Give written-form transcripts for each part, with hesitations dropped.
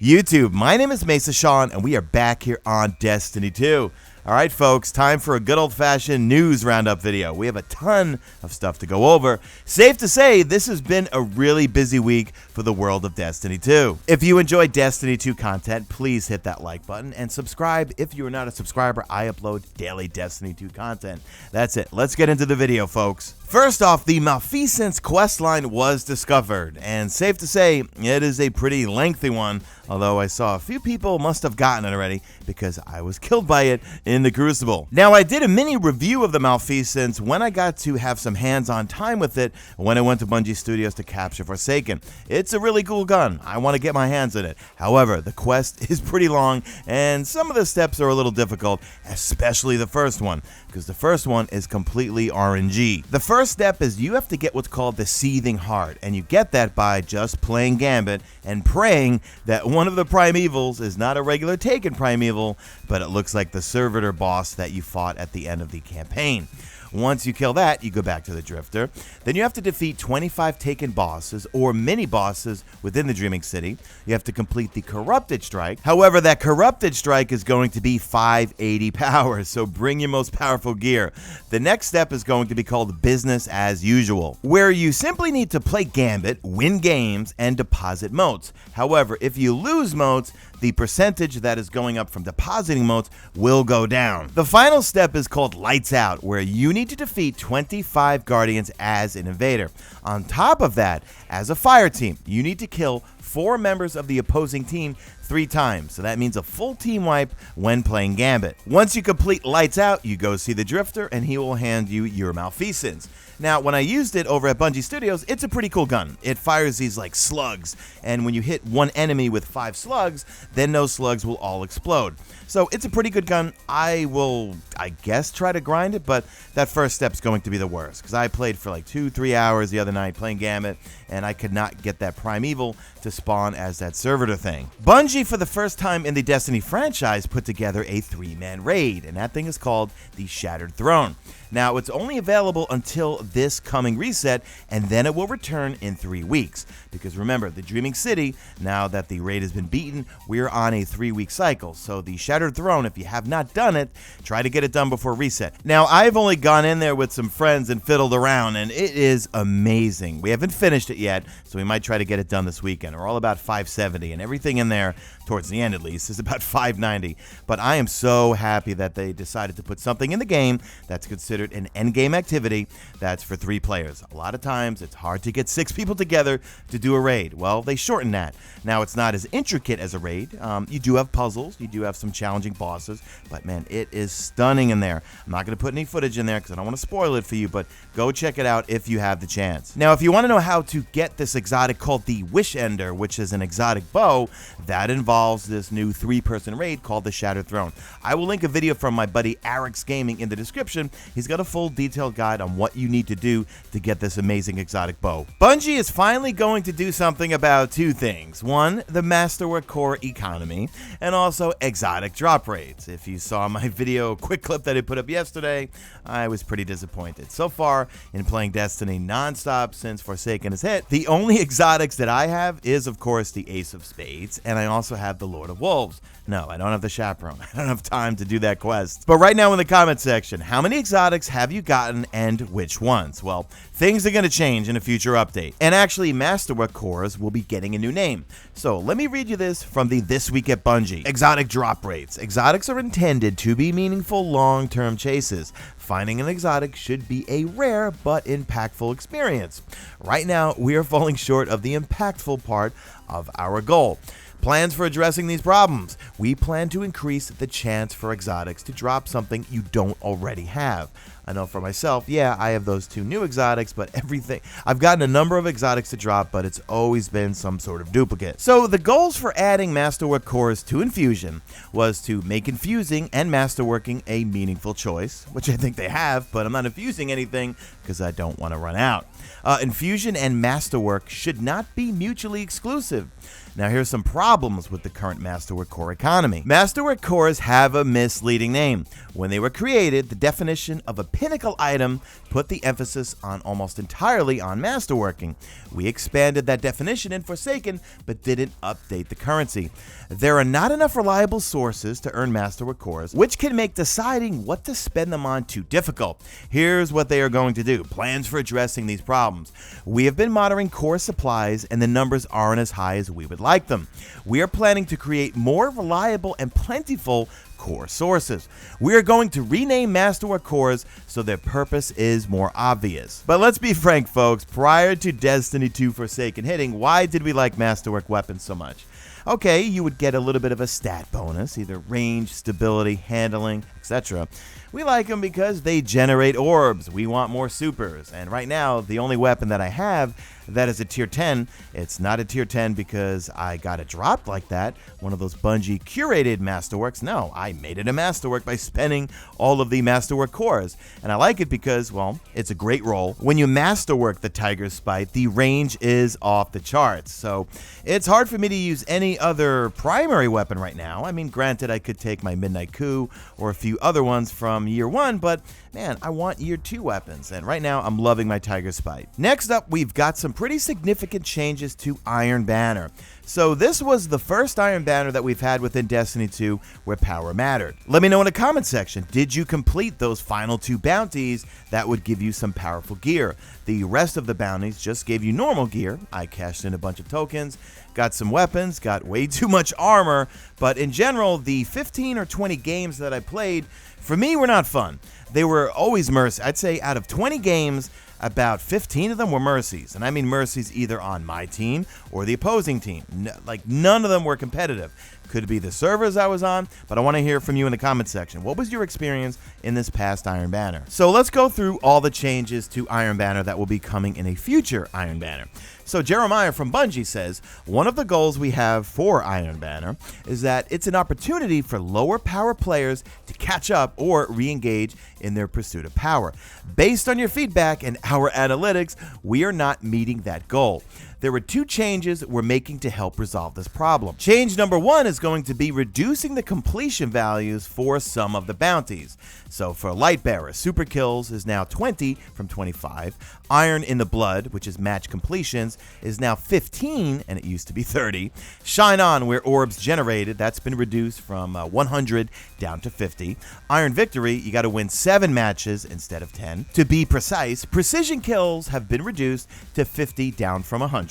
YouTube, my name is Mesa Sean, and we are back here on Destiny 2. Alright folks, time for a good old-fashioned news roundup video. We have a ton of stuff to go over. Safe to say, this has been a really busy week for the world of Destiny 2. If you enjoy Destiny 2 content, please hit that like button and subscribe. If you are not a subscriber, I upload daily Destiny 2 content. That's it. Let's get into the video, folks. First off, the Malfeasance questline was discovered, and safe to say, it is a pretty lengthy one, although I saw a few people must have gotten it already because I was killed by it in the Crucible. Now, I did a mini review of the Malfeasance when I got to have some hands-on time with it when I went to Bungie Studios to capture Forsaken. It's a really cool gun. I want to get my hands on it. However, the quest is pretty long, and some of the steps are a little difficult, especially the first one, because the first one is completely RNG. The first step is you have to get what's called the Seething Heart, and you get that by just playing Gambit and praying that one of the Primevals is not a regular Taken Primeval, but it looks like the Servitor boss that you fought at the end of the campaign. Once you kill that, you go back to the Drifter. Then you have to defeat 25 Taken bosses or mini-bosses within the Dreaming City. You have to complete the Corrupted Strike. However, that Corrupted Strike is going to be 580 power, so bring your most powerful gear. The next step is going to be called Business as Usual, where you simply need to play Gambit, win games, and deposit motes. However, if you lose motes, the percentage that is going up from depositing motes will go down. The final step is called Lights Out, where you need to defeat 25 Guardians as an invader. On top of that, as a fire team, you need to kill 4 members of the opposing team 3 times, so that means a full team wipe when playing Gambit. Once you complete Lights Out, you go see the Drifter and he will hand you your Malfeasance. Now, when I used it over at Bungie Studios, it's a pretty cool gun. It fires these like slugs, and when you hit one enemy with 5 slugs, then those slugs will all explode. So it's a pretty good gun. I will, I guess, try to grind it, but that first step's going to be the worst, because I played for like 2-3 hours the other night playing Gambit, and I could not get that Primeval to spawn as that Servitor thing. Bungie, for the first time in the Destiny franchise, put together a 3-man raid, and that thing is called the Shattered Throne. Now, it's only available until this coming reset, and then it will return in 3 weeks. Because remember, the Dreaming City, now that the raid has been beaten, we're on a 3-week cycle. So the Shattered Throne, if you have not done it, try to get it done before reset. Now, I've only gone in there with some friends and fiddled around, and it is amazing. We haven't finished it yet, so we might try to get it done this weekend. We're all about 570, and everything in there, towards the end at least, is about 590. But I am so happy that they decided to put something in the game that's considered an endgame activity that's for 3 players. A lot of times it's hard to get 6 people together to do a raid. Well, they shortened that. Now, it's not as intricate as a raid. You do have puzzles, you do have some challenging bosses, but man, it is stunning in there. I'm not going to put any footage in there because I don't want to spoil it for you, but go check it out if you have the chance. Now, if you want to know how to get this exotic called the Wish Ender, which is an exotic bow, that involves this new 3-person raid called the Shattered Throne. I will link a video from my buddy Arix Gaming in the description. He's got a full detailed guide on what you need to do to get this amazing exotic bow. Bungie is finally going to do something about 2 things. 1, the Masterwork core economy, and also exotic drop rates. If you saw my video quick clip that I put up yesterday, I was pretty disappointed. So far, in playing Destiny non-stop since Forsaken has hit, the only exotics that I have is, of course, the Ace of Spades, and I also have the Lord of Wolves. No, I don't have the Chaperone. I don't have time to do that quest. But right now in the comment section, how many exotics have you gotten and which ones? Well, things are going to change in a future update. And actually, Masterwork cores will be getting a new name. So let me read you this from the This Week at Bungie. Exotic drop rates. Exotics are intended to be meaningful long-term chases. Finding an exotic should be a rare but impactful experience. Right now, we are falling short of the impactful part of our goal. Plans for addressing these problems. We plan to increase the chance for exotics to drop something you don't already have. I know for myself, yeah, I have those 2 new exotics, but I've gotten a number of exotics to drop, but it's always been some sort of duplicate. So the goals for adding Masterwork cores to Infusion was to make Infusing and Masterworking a meaningful choice, which I think they have, but I'm not infusing anything because I don't want to run out. Infusion and Masterwork should not be mutually exclusive. Now here's some problems with the current Masterwork core economy. Masterwork cores have a misleading name. When they were created, the definition of a pinnacle item put the emphasis on almost entirely on masterworking. We expanded that definition in Forsaken, but didn't update the currency. There are not enough reliable sources to earn Masterwork cores, which can make deciding what to spend them on too difficult. Here's what they are going to do. Plans for addressing these problems. We have been monitoring core supplies, and the numbers aren't as high as we would like them. We are planning to create more reliable and plentiful core sources. We are going to rename Masterwork cores so their purpose is more obvious. But let's be frank, folks, prior to Destiny 2 Forsaken hitting, why did we like Masterwork weapons so much? Okay, you would get a little bit of a stat bonus, either range, stability, handling, etc. We like them because they generate orbs. We want more supers. And right now, the only weapon that I have that is a tier 10, it's not a tier 10 because I got it dropped like that, one of those Bungie curated Masterworks. No, I made it a Masterwork by spending all of the Masterwork cores. And I like it because, well, it's a great roll. When you Masterwork the Tiger's Spite, the range is off the charts. So it's hard for me to use any other primary weapon right now. I mean, granted, I could take my Midnight Coup or a few other ones from year 1, but man, I want year 2 weapons, and right now I'm loving my Tiger's Spite. Next up, we've got some pretty significant changes to Iron Banner. So this was the first Iron Banner that we've had within Destiny 2 where power mattered. Let me know in the comment section, did you complete those final 2 bounties that would give you some powerful gear? The rest of the bounties just gave you normal gear. I cashed in a bunch of tokens, got some weapons, got way too much armor, but in general, the 15 or 20 games that I played, for me, were not fun. They were always mercy. I'd say out of 20 games, about 15 of them were mercies. And I mean mercies either on my team or the opposing team. None of them were competitive. Could be the servers I was on, but I want to hear from you in the comment section. What was your experience in this past Iron Banner? So let's go through all the changes to Iron Banner that will be coming in a future Iron Banner. So Jeremiah from Bungie says, one of the goals we have for Iron Banner is that it's an opportunity for lower power players to catch up or re-engage in their pursuit of power. Based on your feedback and our analytics, we are not meeting that goal. There were 2 changes we're making to help resolve this problem. Change number 1 is going to be reducing the completion values for some of the bounties. So for Lightbearer, super kills is now 20 from 25. Iron in the Blood, which is match completions, is now 15, and it used to be 30. Shine On, where orbs generated, that's been reduced from 100 down to 50. Iron Victory, you got to win 7 matches instead of 10. To be precise, precision kills have been reduced to 50 down from 100.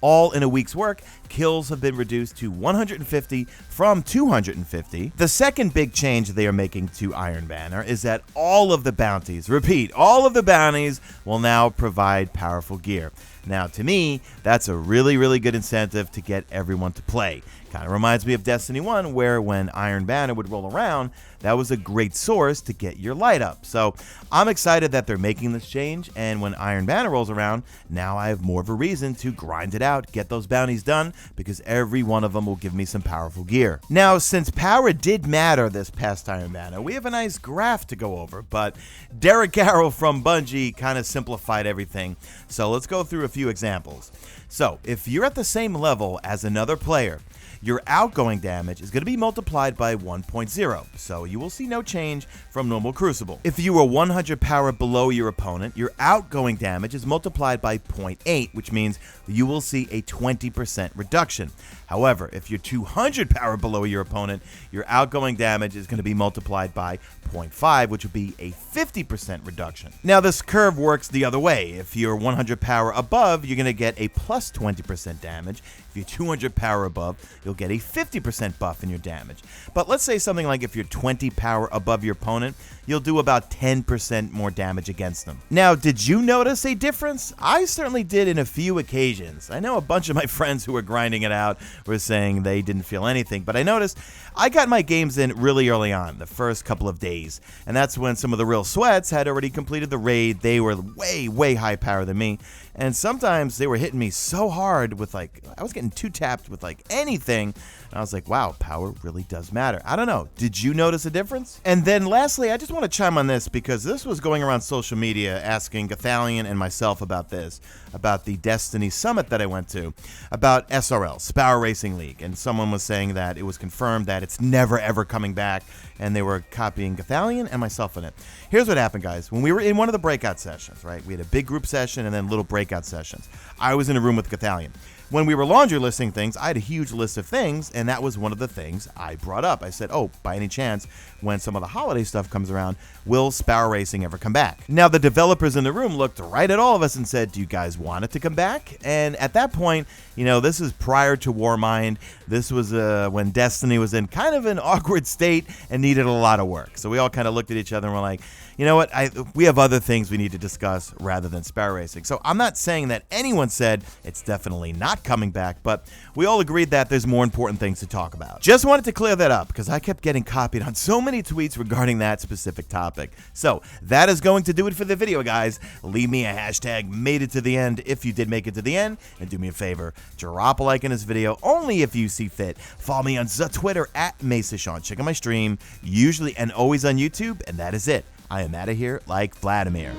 All in a week's work, kills have been reduced to 150 from 250. The second big change they are making to Iron Banner is that all of the bounties, repeat, all of the bounties will now provide powerful gear. Now, to me, that's a really, really good incentive to get everyone to play. Kind of reminds me of Destiny 1, where when Iron Banner would roll around, that was a great source to get your light up. So I'm excited that they're making this change, and when Iron Banner rolls around, now I have more of a reason to grind it out, get those bounties done, because every one of them will give me some powerful gear. Now, since power did matter this past Iron Banner, we have a nice graph to go over, but Derek Carroll from Bungie kind of simplified everything. So let's go through a few examples. So if you're at the same level as another player, your outgoing damage is going to be multiplied by 1.0, so you will see no change from normal Crucible. If you are 100 power below your opponent, your outgoing damage is multiplied by 0.8, which means you will see a 20% reduction. However, if you're 200 power below your opponent, your outgoing damage is going to be multiplied by 0.5, which would be a 50% reduction. Now, this curve works the other way. If you're 100 power above, you're going to get a plus 20% damage. If you're 200 power above, you'll get a 50% buff in your damage. But let's say something like if you're 20 power above your opponent, you'll do about 10% more damage against them. Now, did you notice a difference? I certainly did in a few occasions. I know a bunch of my friends who were grinding it out were saying they didn't feel anything, but I noticed I got my games in really early on, the first couple of days, and that's when some of the real sweats had already completed the raid. They were way, way high power than me, and sometimes they were hitting me so hard with I was getting 2-tapped with anything. I was like, wow, power really does matter. I don't know. Did you notice a difference? And then lastly, I just want to chime on this because this was going around social media asking Gathalion and myself about this, about the Destiny Summit that I went to, about SRL, Sparrow Racing League. And someone was saying that it was confirmed that it's never, ever coming back. And they were copying Gathalion and myself in it. Here's what happened, guys. When we were in one of the breakout sessions, right? We had a big group session and then little breakout sessions. I was in a room with Gathalion. When we were laundry listing things, I had a huge list of things, and that was one of the things I brought up. I said, oh, by any chance, when some of the holiday stuff comes around, will Sparrow Racing ever come back? Now, the developers in the room looked right at all of us and said, do you guys want it to come back? And at that point, you know, this is prior to Warmind. This was when Destiny was in kind of an awkward state and needed a lot of work. So we all kind of looked at each other and were like, you know what, we have other things we need to discuss rather than Sparrow Racing. So I'm not saying that anyone said it's definitely not coming back, but we all agreed that there's more important things to talk about. Just wanted to clear that up because I kept getting copied on so many tweets regarding that specific topic. So that is going to do it for the video, guys. Leave me a hashtag made it to the end if you did make it to the end, and do me a favor, drop a like in this video only if you see fit. Follow me on Twitter at Mesa Sean. Check out my stream, usually and always on YouTube, and that is it. I am out of here like Vladimir.